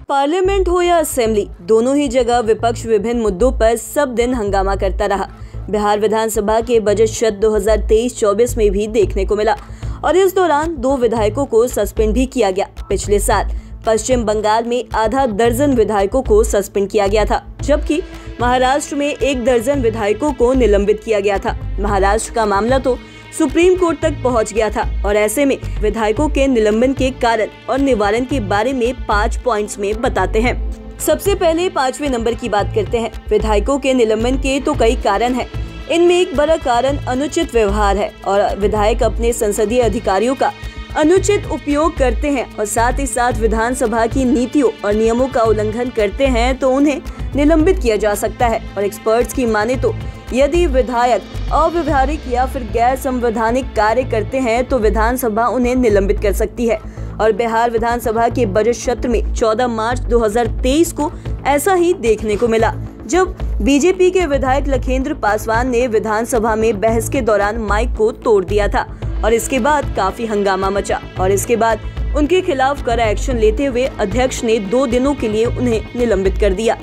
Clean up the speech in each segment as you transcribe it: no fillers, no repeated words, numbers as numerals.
Parliament हो या assembly, दोनों ही जगह विपक्ष विभिन्न मुद्दों पर सब दिन हंगामा करता रहा। बिहार विधानसभा के बजट सत्र 2023-24 में भी देखने को मिला और इस दौरान 2 विधायकों को सस्पेंड भी किया गया। पिछले साल पश्चिम बंगाल में आधा दर्जन विधायकों को सस्पेंड किया गया था, जबकि महाराष्ट्र में 1 दर्जन विधायकों को निलंबित किया गया था। महाराष्ट्र का मामला तो सुप्रीम कोर्ट तक पहुंच गया था और ऐसे में विधायकों के निलंबन के कारण और निवारण के बारे में 5 पॉइंट्स में बताते हैं। सबसे पहले 5वें नंबर की बात करते हैं। विधायकों के निलंबन के तो कई कारण हैं। इनमें एक बड़ा कारण अनुचित व्यवहार है और विधायक अपने संसदीय अधिकारियों का अनुचित उपयोग करते हैं और साथ ही साथ विधानसभा की नीतियों और नियमों का उल्लंघन करते हैं तो उन्हें निलंबित किया जा सकता है। और एक्सपर्ट्स की माने तो यदि विधायक अव्यवहारिक या फिर गैर संवैधानिक कार्य करते हैं तो विधानसभा उन्हें निलंबित कर सकती है। और बिहार विधानसभा के बजट सत्र में 14 मार्च 2023 को ऐसा ही देखने को मिला, जब बीजेपी के विधायक लखेंद्र पासवान ने विधानसभा में बहस के दौरान माइक को तोड़ दिया था और इसके बाद काफी हंगामा मचा और इसके बाद उनके खिलाफ कड़ा एक्शन लेते हुए अध्यक्ष ने 2 दिनों के लिए उन्हें निलंबित कर दिया।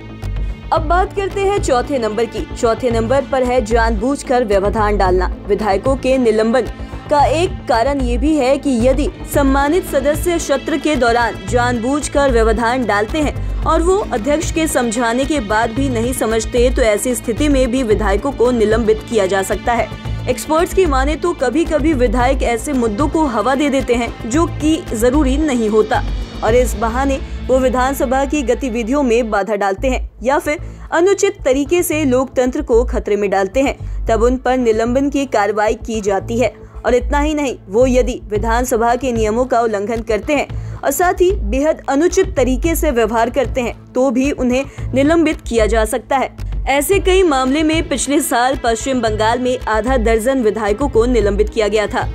अब बात करते हैं चौथे नंबर की। चौथे नंबर पर है जानबूझकर व्यवधान डालना। विधायकों के निलंबन का एक कारण ये भी है कि यदि सम्मानित सदस्य सत्र के दौरान जानबूझकर व्यवधान डालते हैं और वो अध्यक्ष के समझाने के बाद भी नहीं समझते तो ऐसी स्थिति में भी विधायकों को निलंबित किया जा सकता है। एक्सपर्ट्स की माने तो कभी कभी विधायक ऐसे मुद्दों को हवा दे देते हैं जो कि जरूरी नहीं होता और इस बहाने वो विधानसभा की गतिविधियों में बाधा डालते हैं या फिर अनुचित तरीके से लोकतंत्र को खतरे में डालते हैं, तब उन पर निलंबन की कार्रवाई की जाती है। और इतना ही नहीं, वो यदि विधानसभा के नियमों का उल्लंघन करते हैं और साथ ही बेहद अनुचित तरीके से व्यवहार करते हैं तो भी उन्हें निलंबित किया जा सकता है। ऐसे कई मामले में पिछले साल पश्चिम बंगाल में आधा दर्जन विधायकों को निलंबित किया गया था।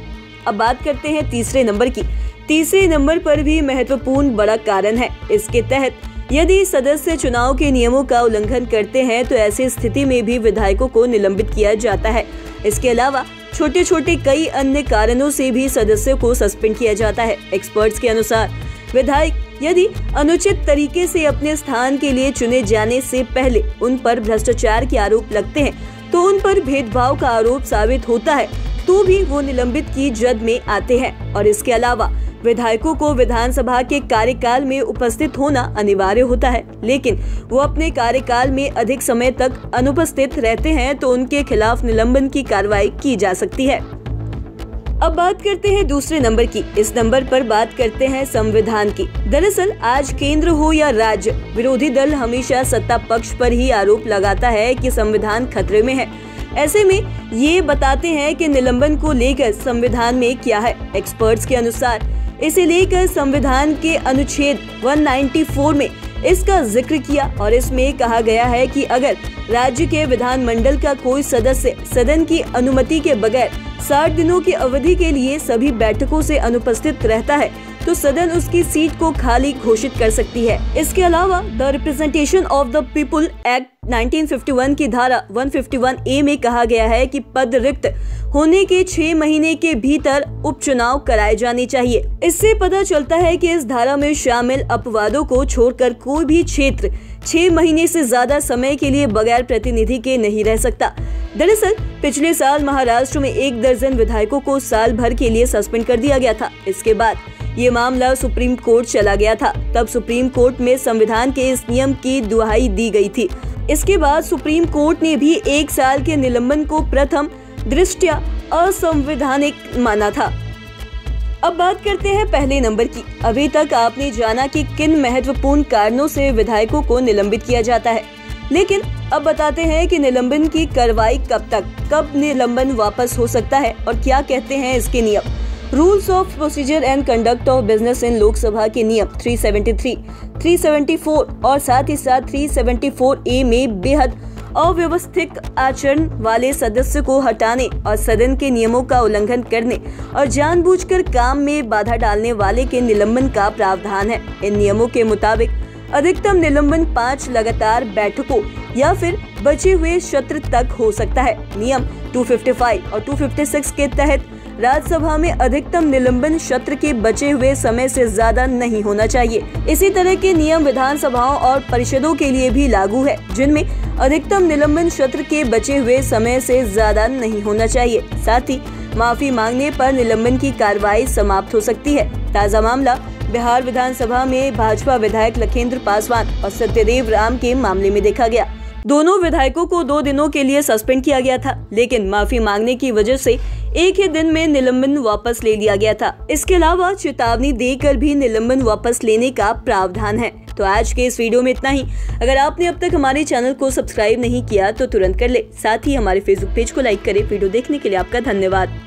अब बात करते हैं तीसरे नंबर की। तीसरे नंबर पर भी महत्वपूर्ण बड़ा कारण है। इसके तहत यदि सदस्य चुनाव के नियमों का उल्लंघन करते हैं तो ऐसी स्थिति में भी विधायकों को निलंबित किया जाता है। इसके अलावा छोटे छोटे कई अन्य कारणों से भी सदस्यों को सस्पेंड किया जाता है। एक्सपर्ट्स के अनुसार विधायक यदि अनुचित तरीके से अपने स्थान के लिए चुने जाने से पहले उन पर भ्रष्टाचार के आरोप लगते हैं तो उन पर भेदभाव का आरोप साबित होता है तो भी वो निलंबित की जद में आते हैं। और इसके अलावा विधायकों को विधानसभा के कार्यकाल में उपस्थित होना अनिवार्य होता है, लेकिन वो अपने कार्यकाल में अधिक समय तक अनुपस्थित रहते हैं तो उनके खिलाफ निलंबन की कार्रवाई की जा सकती है। अब बात करते हैं दूसरे नंबर की। इस नंबर पर बात करते हैं संविधान की। दरअसल आज केंद्र हो या राज्य, विरोधी दल हमेशा सत्ता पक्ष पर ही आरोप लगाता है कि संविधान खतरे में है। ऐसे में ये बताते हैं कि निलंबन को लेकर संविधान में क्या है। एक्सपर्ट्स के अनुसार इसे लेकर संविधान के अनुच्छेद 194 में इसका जिक्र किया और इसमें कहा गया है कि अगर राज्य के विधानमंडल का कोई सदस्य सदन की अनुमति के बगैर 60 दिनों की अवधि के लिए सभी बैठकों से अनुपस्थित रहता है तो सदन उसकी सीट को खाली घोषित कर सकती है। इसके अलावा the representation of the people act 1951 की धारा 151A में कहा गया है कि पद रिक्त होने के 6 महीने के भीतर उपचुनाव कराए जाने चाहिए। इससे पता चलता है कि इस धारा में शामिल अपवादों को छोड़कर कोई भी क्षेत्र 6 महीने से ज्यादा समय के लिए बगैर प्रतिनिधि के नहीं रह सकता। दरअसल पिछले साल महाराष्ट्र में 1 दर्जन विधायकों को साल भर के लिए सस्पेंड कर दिया गया था। इसके बाद ये मामला सुप्रीम कोर्ट चला गया था। तब सुप्रीम कोर्ट में संविधान के इस नियम की दुहाई दी गई थी। इसके बाद सुप्रीम कोर्ट ने भी 1 साल के निलंबन को प्रथम दृष्टया असंवैधानिक माना था। अब बात करते हैं पहले नंबर की। अभी तक आपने जाना कि किन महत्वपूर्ण कारणों से विधायकों को निलंबित किया जाता है, लेकिन अब बताते हैं कि निलंबन की कार्रवाई कब तक, कब निलंबन वापस हो सकता है और क्या कहते हैं इसके नियम। Rules of procedure and conduct of business in Lok Sabha के नियम 373, 374 और साथ ही साथ 374A में बेहद अव्यवस्थित आचरण वाले सदस्य को हटाने और सदन के नियमों का उल्लंघन करने और जानबूझकर काम में बाधा डालने वाले के निलंबन का प्रावधान है। इन नियमों के मुताबिक अधिकतम निलंबन 5 लगातार बैठकों या फिर बचे हुए सत्र तक हो सकता है। नियम 255 और 256 के तहत राज्यसभा में अधिकतम निलंबन सत्र के बचे हुए समय से ज्यादा नहीं होना चाहिए। इसी तरह के नियम विधानसभाओं और परिषदों के लिए भी लागू है, जिनमें अधिकतम निलंबन सत्र के बचे हुए समय से ज्यादा नहीं होना चाहिए। साथ ही माफी मांगने पर निलंबन की कार्रवाई समाप्त हो सकती है। ताजा मामला बिहार विधानसभा में भाजपा विधायक लखेंद्र पासवान और सत्यदेव राम के मामले में देखा गया। दोनों विधायकों को 2 दिनों के लिए सस्पेंड किया गया था, लेकिन माफी मांगने की वजह से एक ही दिन में निलंबन वापस ले लिया गया था। इसके अलावा चेतावनी देकर भी निलंबन वापस लेने का प्रावधान है। तो आज के इस वीडियो में इतना ही। अगर आपने अब तक हमारे चैनल को सब्सक्राइब नहीं किया तो तुरंत कर ले। साथ ही हमारे फेसबुक पेज को लाइक करें। वीडियो देखने के लिए आपका धन्यवाद।